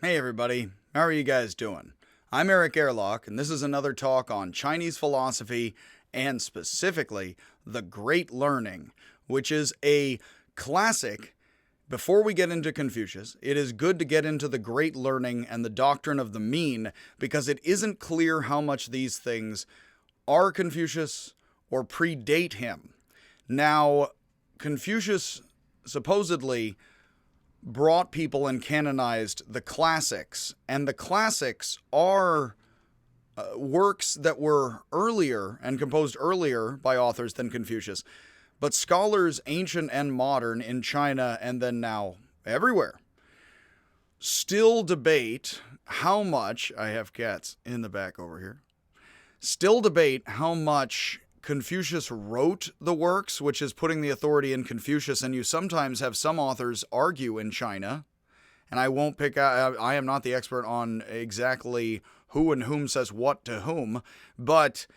Hey everybody, how are you guys doing? I'm Eric Airlock, and this is another talk on Chinese philosophy and specifically the Great Learning, which is a classic. Before we get into Confucius, it is good to get into the Great Learning and the doctrine of the mean because it isn't clear how much these things are Confucius or predate him. Now, Confucius supposedly brought people and canonized the classics, and the classics are works that were earlier and composed earlier by authors than Confucius. But scholars, ancient and modern, in China and then now everywhere, still debate how much, I have cats in the back over here, still debate how much Confucius wrote the works, which is putting the authority in Confucius, and you sometimes have some authors argue in China, and I won't pick out, I am not the expert on exactly who and whom says what to whom, but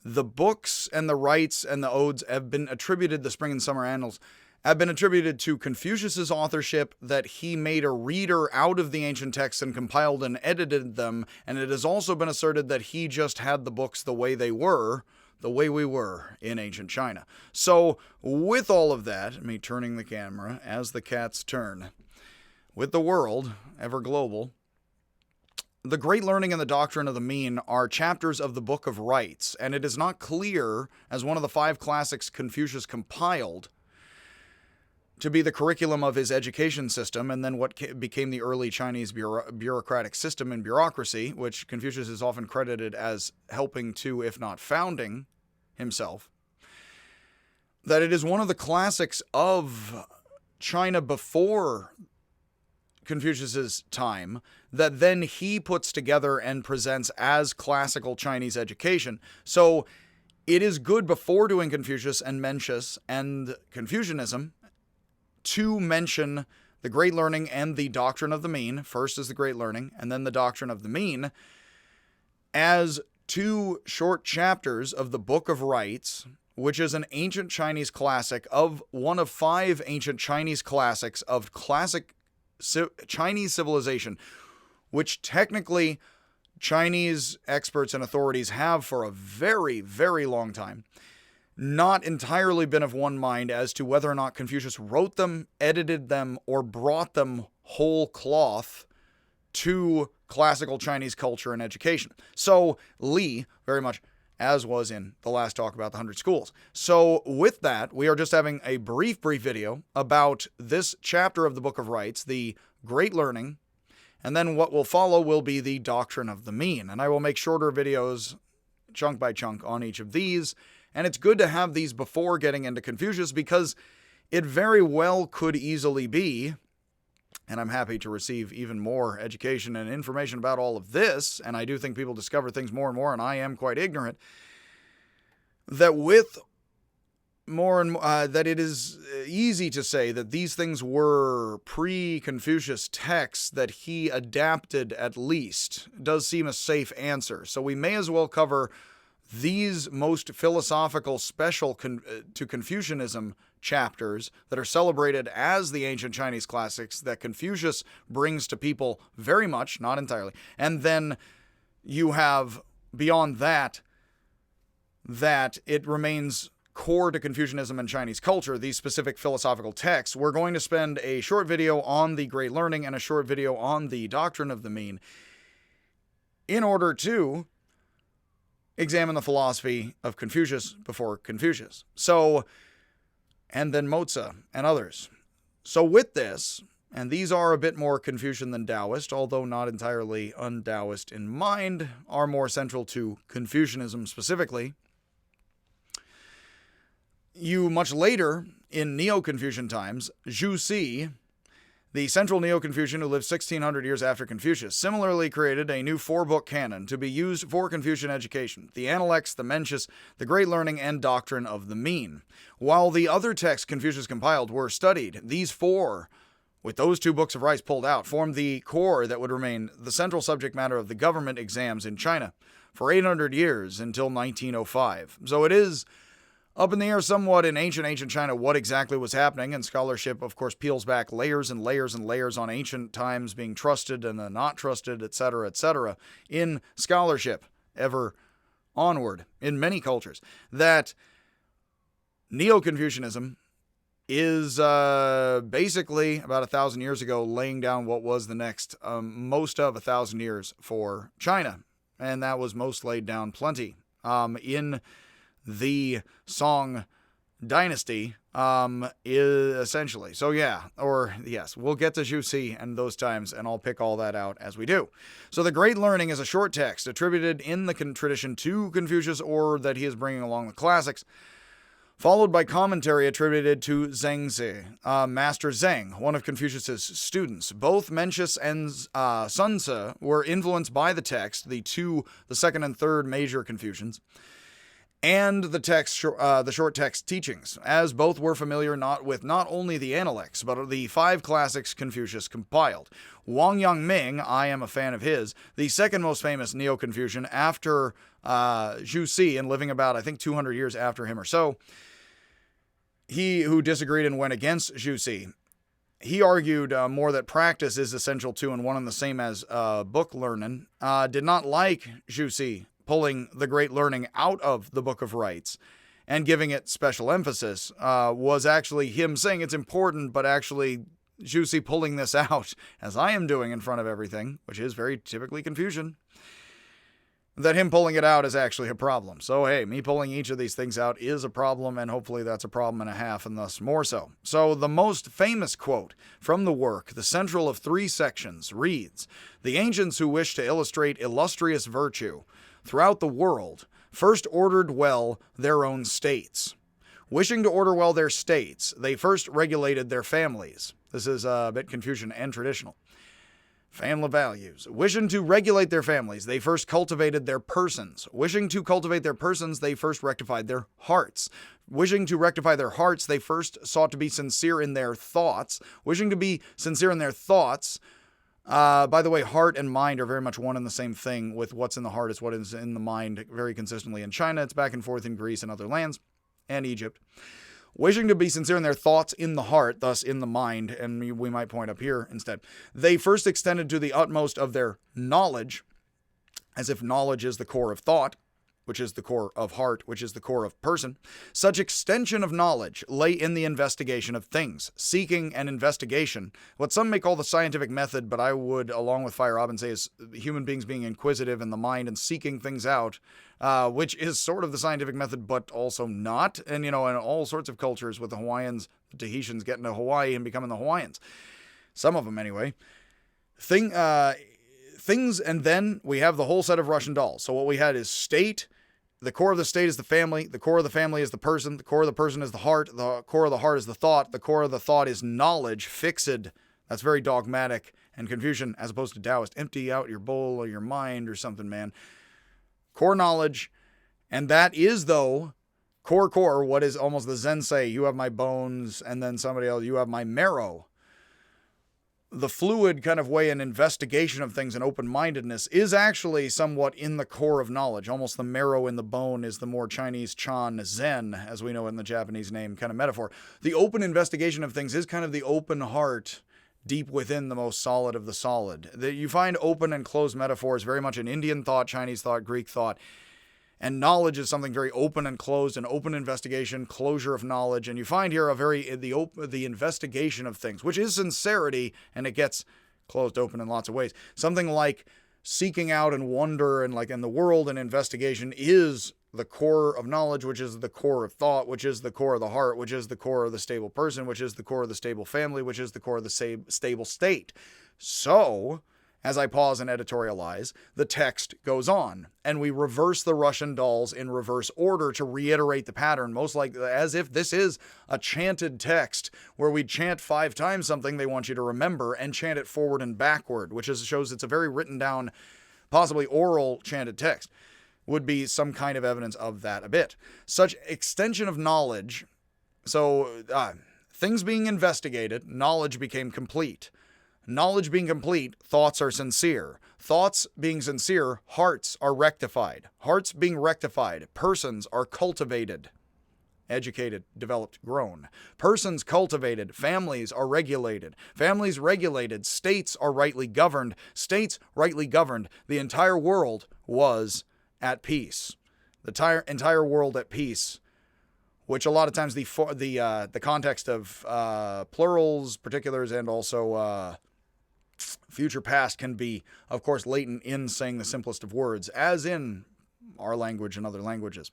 the books and the rites and the odes have been attributed, the Spring and Summer Annals, have been attributed to Confucius's authorship, that he made a reader out of the ancient texts and compiled and edited them, and it has also been asserted that he just had the books the way they were, the way we were in ancient China. So with all of that, me turning the camera as the cats turn, with the world ever global, the Great Learning and the Doctrine of the Mean are chapters of the Book of Rites, and it is not clear, as one of the 5 classics Confucius compiled, to be the curriculum of his education system, and then what became the early Chinese bureaucratic system and bureaucracy, which Confucius is often credited as helping to, if not founding, himself, that it is one of the classics of China before Confucius's time that then he puts together and presents as classical Chinese education. So it is good before doing Confucius and Mencius and Confucianism to mention the Great Learning and the Doctrine of the Mean. First is the Great Learning, and then the Doctrine of the Mean, as 2 short chapters of the Book of Rites, which is an ancient Chinese classic, of one of 5 ancient Chinese classics of classic Chinese civilization, which technically Chinese experts and authorities have for a very, very long time not entirely been of one mind as to whether or not Confucius wrote them, edited them, or brought them whole cloth to classical Chinese culture and education. So Li, very much as was in the last talk about the 100 schools. So with that, we are just having a brief video about this chapter of the Book of Rites, the Great Learning, and then what will follow will be the Doctrine of the Mean. And I will make shorter videos, chunk by chunk, on each of these. And it's good to have these before getting into Confucius because it very well could easily be, and I'm happy to receive even more education and information about all of this, and I do think people discover things more and more, and I am quite ignorant, that with more and more, that it is easy to say that these things were pre-Confucius texts that he adapted at least. It does seem a safe answer. So we may as well cover these most philosophical special to Confucianism chapters that are celebrated as the ancient Chinese classics that Confucius brings to people very much, not entirely. And then you have, beyond that, that it remains core to Confucianism and Chinese culture, these specific philosophical texts. We're going to spend a short video on the Great Learning and a short video on the Doctrine of the Mean in order to examine the philosophy of Confucius before Confucius. So, and then Mozi and others. So with this, and these are a bit more Confucian than Taoist, although not entirely un-Taoist in mind, are more central to Confucianism specifically. You, much later, in Neo-Confucian times, Zhu Si, the central Neo-Confucian who lived 1600 years after Confucius, similarly created a new 4-book canon to be used for Confucian education: the Analects, the Mencius, the Great Learning, and Doctrine of the Mean. While the other texts Confucius compiled were studied, these 4, with those 2 books of rites pulled out, formed the core that would remain the central subject matter of the government exams in China for 800 years until 1905. So it is up in the air somewhat in ancient China what exactly was happening, and scholarship, of course, peels back layers and layers and layers on ancient times being trusted and not trusted, etc., in scholarship, ever onward in many cultures, that Neo-Confucianism is basically about 1,000 years ago laying down what was the next most of 1,000 years for China, and that was most laid down plenty in the Song dynasty, is essentially. So yeah, or yes, we'll get to Zhu Si and those times, and I'll pick all that out as we do. So the Great Learning is a short text attributed in the tradition to Confucius, or that he is bringing along the classics, followed by commentary attributed to Zhengzi, Master Zheng, one of Confucius's students. Both Mencius and Sun Tzu were influenced by the text, the second and third major Confucians, and the short text teachings, as both were familiar with not only the Analects, but the 5 classics Confucius compiled. Wang Yangming, I am a fan of his, the second most famous Neo-Confucian after Zhu Si, and living about, I think, 200 years after him or so, he who disagreed and went against Zhu Si. He argued more that practice is essential to and one and the same as book learning, did not like Zhu Si pulling the Great Learning out of the Book of Rites and giving it special emphasis, was actually him saying it's important, but actually Zhu Si pulling this out, as I am doing in front of everything, which is very typically Confucian, that him pulling it out is actually a problem. So hey, me pulling each of these things out is a problem, and hopefully that's a problem and a half, and thus more so. So the most famous quote from the work, the central of 3 sections, reads, "The ancients who wish to illustrate illustrious virtue throughout the world first ordered well their own states. Wishing to order well their states, they first regulated their families." This is a bit Confucian and traditional. Family values. Wishing to regulate their families, they first cultivated their persons. Wishing to cultivate their persons, they first rectified their hearts. Wishing to rectify their hearts, they first sought to be sincere in their thoughts. Wishing to be sincere in their thoughts, by the way, heart and mind are very much one and the same thing, with what's in the heart is what is in the mind very consistently in China. It's back and forth in Greece and other lands, and Egypt. Wishing to be sincere in their thoughts in the heart, thus in the mind, and we might point up here instead, they first extended to the utmost of their knowledge, as if knowledge is the core of thought, which is the core of heart, which is the core of person. Such extension of knowledge lay in the investigation of things, seeking and investigation, what some may call the scientific method, but I would, along with Fire Robin, say is human beings being inquisitive in the mind and seeking things out, which is sort of the scientific method, but also not. And, in all sorts of cultures, with the Hawaiians, the Tahitians getting to Hawaii and becoming the Hawaiians. Some of them, anyway. Things, and then we have the whole set of Russian dolls. So what we had is state. The core of the state is the family. The core of the family is the person. The core of the person is the heart. The core of the heart is the thought. The core of the thought is knowledge, fixed. That's very dogmatic and Confucian, as opposed to Taoist. Empty out your bowl or your mind or something, man. Core knowledge. And that is, though, core, what is almost the Zen say, you have my bones, and then somebody else, you have my marrow. The fluid kind of way and investigation of things and open-mindedness is actually somewhat in the core of knowledge. Almost the marrow in the bone is the more Chinese Chan Zen, as we know in the Japanese name kind of metaphor. The open investigation of things is kind of the open heart deep within the most solid of the solid. You find open and closed metaphors very much in Indian thought, Chinese thought, Greek thought. And knowledge is something very open and closed, an open investigation, closure of knowledge. And you find here the investigation of things, which is sincerity, and it gets closed open in lots of ways. Something like seeking out and wonder and in the world, and investigation is the core of knowledge, which is the core of thought, which is the core of the heart, which is the core of the stable person, which is the core of the stable family, which is the core of the stable state. So, as I pause and editorialize, the text goes on, and we reverse the Russian dolls in reverse order to reiterate the pattern, most likely as if this is a chanted text where we chant 5 times something they want you to remember and chant it forward and backward, which shows it's a very written down, possibly oral chanted text, would be some kind of evidence of that a bit. Such extension of knowledge, so things being investigated, knowledge became complete. Knowledge being complete, thoughts are sincere. Thoughts being sincere, hearts are rectified. Hearts being rectified, persons are cultivated. educated, developed, grown. Persons cultivated, families are regulated. Families regulated, states are rightly governed. States rightly governed, the entire world was at peace. The entire world at peace, which a lot of times the context of plurals, particulars, and also future past can be, of course, latent in saying the simplest of words, as in our language and other languages.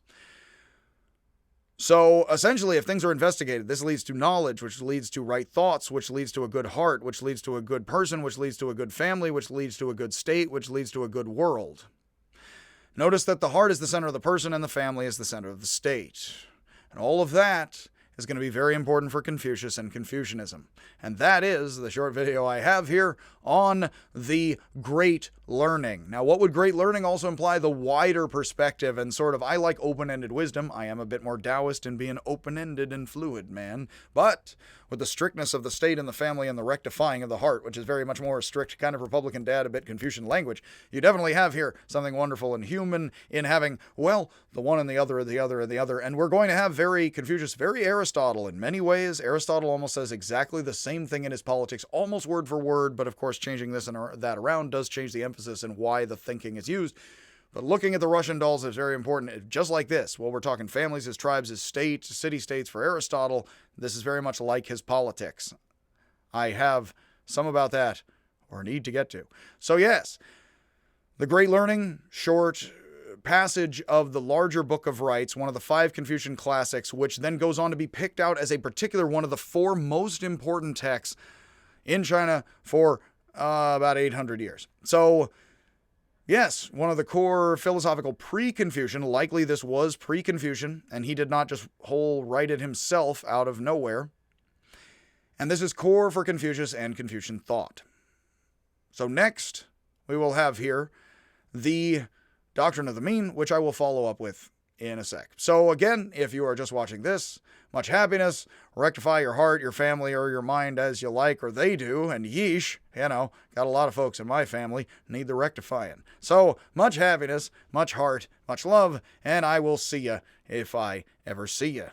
So essentially, if things are investigated, this leads to knowledge, which leads to right thoughts, which leads to a good heart, which leads to a good person, which leads to a good family, which leads to a good state, which leads to a good world. Notice that the heart is the center of the person and the family is the center of the state. And all of that is going to be very important for Confucius and Confucianism. And that is the short video I have here on the great learning. Now, what would great learning also imply? The wider perspective and sort of, I like open-ended wisdom. I am a bit more Taoist in being open-ended and fluid, man. But with the strictness of the state and the family and the rectifying of the heart, which is very much more strict kind of Republican dad, a bit Confucian language, you definitely have here something wonderful and human in having, well, the one and the other and the other and the other. And we're going to have very Confucius, very Aristotle in many ways. Aristotle almost says exactly the same thing in his Politics, almost word for word, but of course changing this and that around does change the emphasis and why the thinking is used. But looking at the Russian dolls is very important, just like this. Well, we're talking families, his tribes, his states, city-states for Aristotle. This is very much like his Politics. I have some about that, or need to get to. So yes, the Great Learning, short passage of the larger Book of Rites, one of the 5 Confucian classics, which then goes on to be picked out as a particular one of the 4 most important texts in China for about 800 years. So yes, one of the core philosophical pre-Confucian, likely this was pre-Confucian, and he did not just write it himself out of nowhere. And this is core for Confucius and Confucian thought. So next, we will have here the Doctrine of the Mean, which I will follow up with in a sec. So again, if you are just watching this, much happiness, rectify your heart, your family, or your mind as you like, or they do, and yeesh, got a lot of folks in my family need the rectifying. So much happiness, much heart, much love, and I will see ya if I ever see ya.